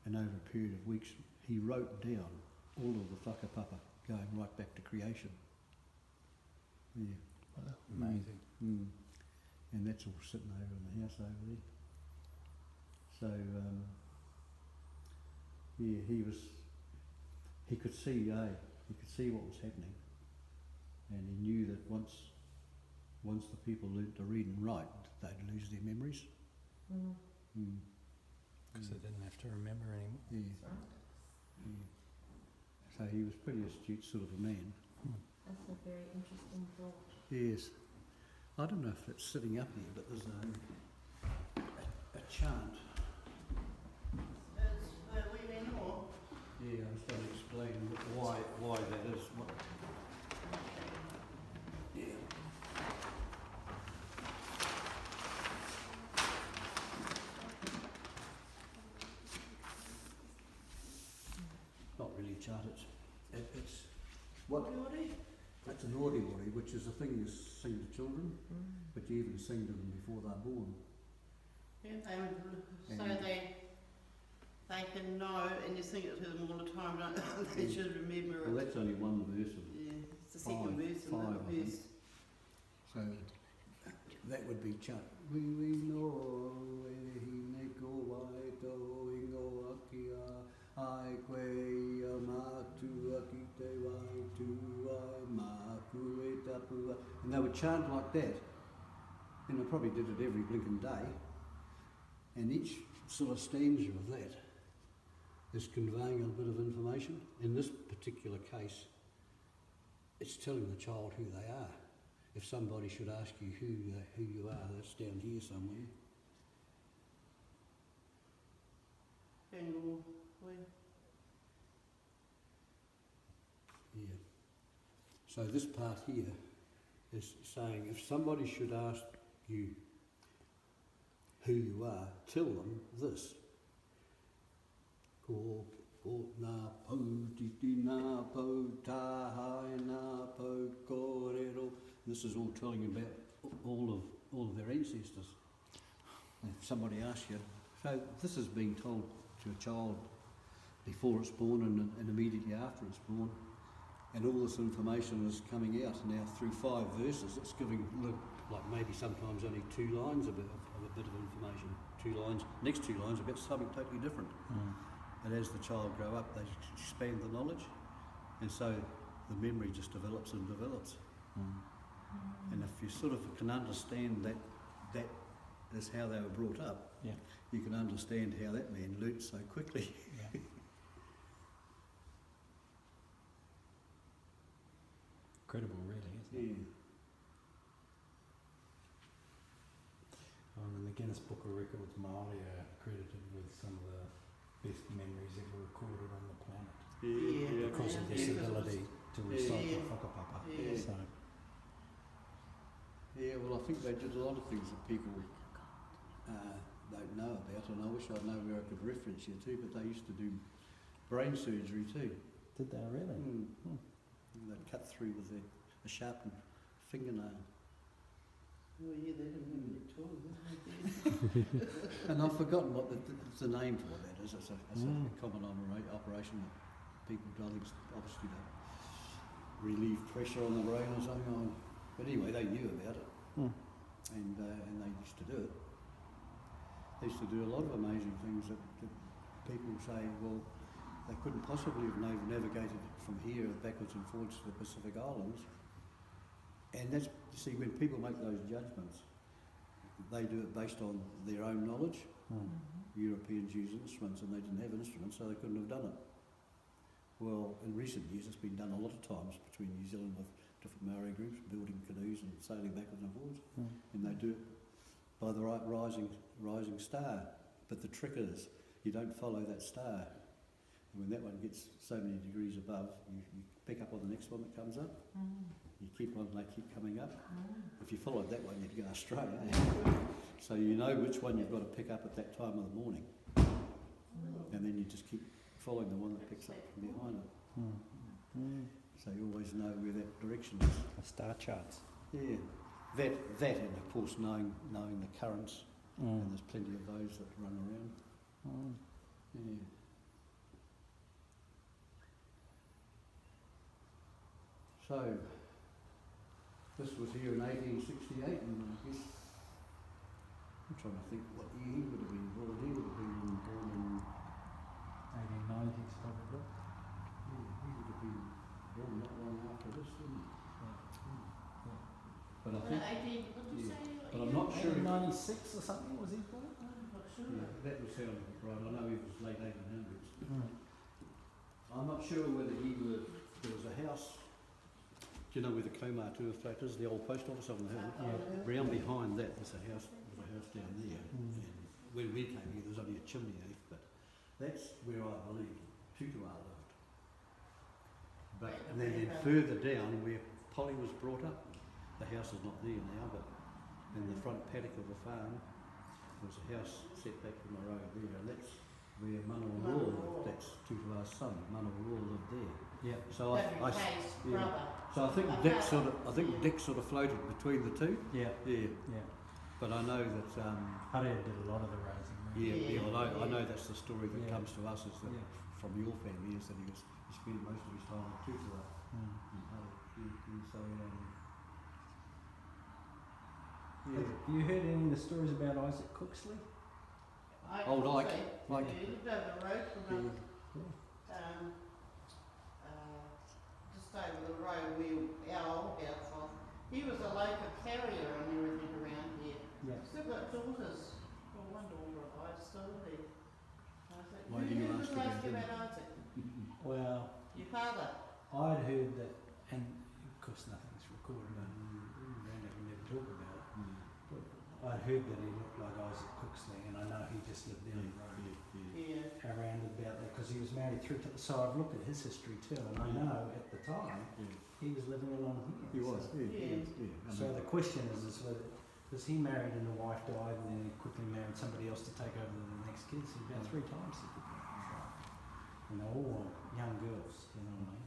and over a period of weeks he wrote down all of the whakapapa going right back to creation. Yeah. Wow, amazing. And that's all sitting over in the house over there. So, yeah, he could see what was happening, and he knew that once the people learnt to read and write, they'd lose their memories. Because they didn't have to remember anymore. Yeah. Yeah. So he was pretty astute sort of a man. That's a very interesting thought. Yes. I don't know if it's sitting up here, but there's a chant. Yeah, I was going to explain why that is. Yeah. Not really a chant, it's what? It's an ori, which is a thing you sing to children, but you even sing to them before they're born. Yeah, so they can know, and you sing it to them all the time, don't they? They should remember it. Well, that's only one verse of it's the second verse and five, the verse. So that would be chant. We know neko waito ingo akia ai kwe amatu akite waitu ai maku e tapua. And they would chant like that. And they probably did it every blinking day. And each sort of stanza of that is conveying a bit of information. In this particular case, it's telling the child who they are. If somebody should ask you who you are, that's down here somewhere. Yeah. So this part here is saying if somebody should ask you who you are, tell them this. Ko nā pou titi nā pou tāhai nā pou kōrero. This is all telling about all of their ancestors. If somebody asks you, so this is being told to a child before it's born and immediately after it's born, and all this information is coming out now through 5 verses. It's giving, like maybe sometimes only 2 lines of a bit of information. 2 lines, next 2 lines about something totally different. And as the child grow up, they expand the knowledge, and so the memory just develops and develops. And if you sort of can understand that is how they were brought up, you can understand how that man learnt so quickly. Incredible, really, isn't it? In the Guinness Book of Records, Marae are credited with some of the best memories ever recorded on the planet. Because of this ability to recite the whakapapa. So. Yeah, well, I think they did a lot of things that people don't know about, and I wish I'd know where I could reference you to, but they used to do brain surgery too. Did they really? They'd cut through with a sharpened fingernail. Oh yeah, they didn't have any tools. And I've forgotten what the name for that is. It's a common operation that people do, I think, obviously to relieve pressure on the brain or something. But anyway, they knew about it, and they used to do it. They used to do a lot of amazing things that people say, well, they couldn't possibly have navigated from here backwards and forwards to the Pacific Islands. And that's, you see, when people make those judgments, they do it based on their own knowledge. Europeans use instruments, and they didn't have instruments, so they couldn't have done it. Well, in recent years, it's been done a lot of times between New Zealand with different Marae groups, building canoes and sailing backwards and forwards, and they do it by the right rising star. But the trick is, you don't follow that star. And when that one gets so many degrees above, you pick up on the next one that comes up. You keep on, they keep coming up. If you followed that one, you'd go astray. So you know which one you've got to pick up at that time of the morning. And then you just keep following the one that picks up from behind it. So you always know where that direction is. The star charts. Yeah. That and of course knowing the currents, and there's plenty of those that run around. Yeah. So, this was here in 1868, and I guess, I'm trying to think what year he would have been born. He would have been born in, 1890s probably. yeah, he would have been born not long after this, wouldn't he? But I think, 18, what did you yeah. say? But I'm not sure. 1896 or something was he born? I'm not sure. Yeah, that would sound right. I know he was late 1800s. Mm. I'm not sure whether there was a house, do you know where the Komatu flat is, the old post office on the hill? Round behind that was a house down there. Mm. And when we came here, there was only a chimney, but that's where I believe Tutua lived. But, and then further down where Polly was brought up, the house is not there now, but in the front paddock of the farm, there was a house set back from the road there, and that's where Manawa lived. That's Tutua's son, Manawa lived there. Yeah. So I think Dick sort of floated between the two. Yeah. Yeah. Yeah. But I know that Harry did a lot of the raising. yeah, well, I know that's the story that Yeah. comes to us is that Yeah. from your family is that he spent most of his time with Tutua. Mm. So Have you heard any of the stories about Isaac Cooksley? Old Ike. He lived over the road from us. Yeah. Just over the road where our old house was. He was a local carrier and everything around here. Yeah. Still got daughters. Well, one daughter of I'd still there. Why do you ask about him? Isaac? Well, Your father? I'd heard that, and of course nothing's recorded, and Randy can never talk about it. But I'd heard that he looked like Isaac Cooksley, and I know he just lived down the road Yeah. around about there because he was married through. So I've looked at his history too, and I know at the time he was living along here. He was, So, yeah. so the question is whether was he married and the wife died, and then he quickly married somebody else to take over the next kids. He about 3 times he did that. You know, all young girls. You know what I mean?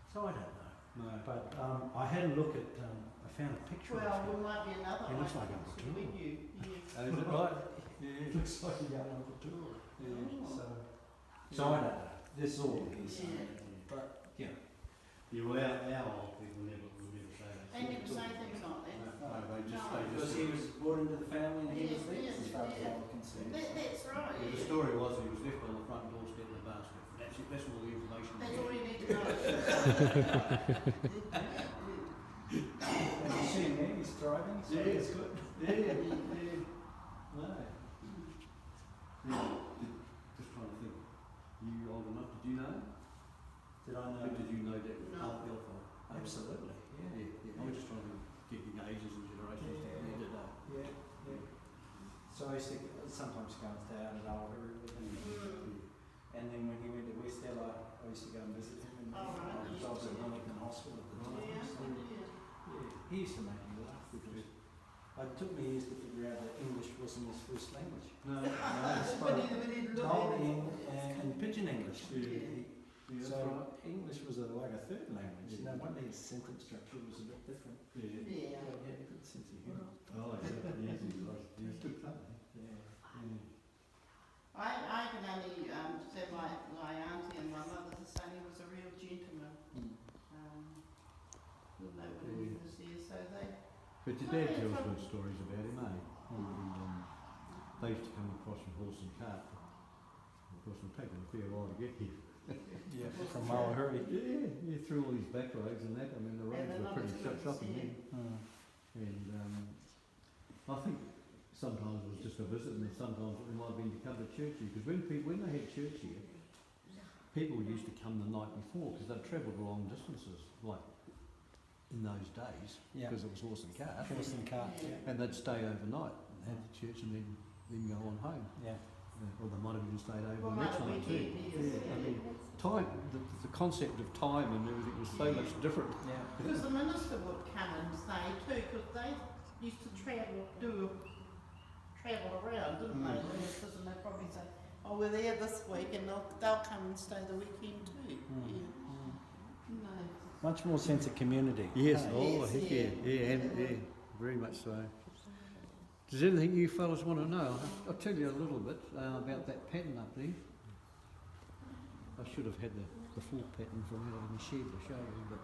So I don't know. No. But I had a look at. I found a picture Well, of there him. might be another He one. looks like Uncle Tool. With you. Yeah. Oh, is it right? He looks like a young Uncle Tool. Oh. So I don't know. This is all hearsay. Yeah. But yeah. Yeah, well, our old people never say that. They never say things like that. No, they just No. say Because he was brought into the family and he was Yes, there yes, as far as yeah. I was concerned. That's right. Yeah, the story was he was left on the front doorstep in a basket. That's it. That's all the information. That's all you need to know. Have you seen him? He's thriving. So Yeah. it's good. Yeah. No. Yeah. Just trying to think. You old enough? Did you know? Did I know? Did you know that? No. Absolutely. Yeah. I was just trying to get the ages and generations together. Yeah. So I used to sometimes go and stay out at Albury with him. And then when he went to West Ella, I used to go and visit him. And Oh, right. I was at Wellington Hospital at the time. Yeah. So, yeah, he used to make me laugh because it took me years to figure out that English wasn't his first language. No. He spoke Look Maori and Pidgin English. Yeah. Yeah, that's So right. English was like a third language. No wonder his sentence structure was a bit different. Yeah. Yeah. But he had a good sense of humour. Oh, yeah. Yes, he was. He was good fun. Yeah. I can only say my auntie and my mother to say he was a real gentleman. Even though when he was there, so they. But your dad tells good stories about him, eh? And, they used to come across from horse and cart. Of course, it'll take them a fair while to get here. Yeah, from Malahuri. Yeah, through all these back roads and that. I mean, the roads And were pretty the shopping then. And I think sometimes it was just a visit, and then sometimes it might have been to come to church here. Because when they had church here, people used to come the night before because they'd travelled long distances, like in those days, Yeah. because it was horse and cart. Horse and cart. Yeah. And they'd stay overnight and have the church and then go on home. Yeah. Or they might have even stayed over Well, the next might night have too. been here, yes. I mean, time, the concept of time and everything was so much different. Yeah. Because the minister would come and stay too, because they used to travel around, didn't they, the ministers, and they'd probably say, oh, we're there this week, and they'll come and stay the weekend too. Yeah. No. Much more sense of community. Yes, Hey. oh, Yes, heck yeah. yeah, very much so. Does anything you fellas want to know? I'll tell you a little bit about that pattern up there. I should have had the full pattern from out of the shed to show you, but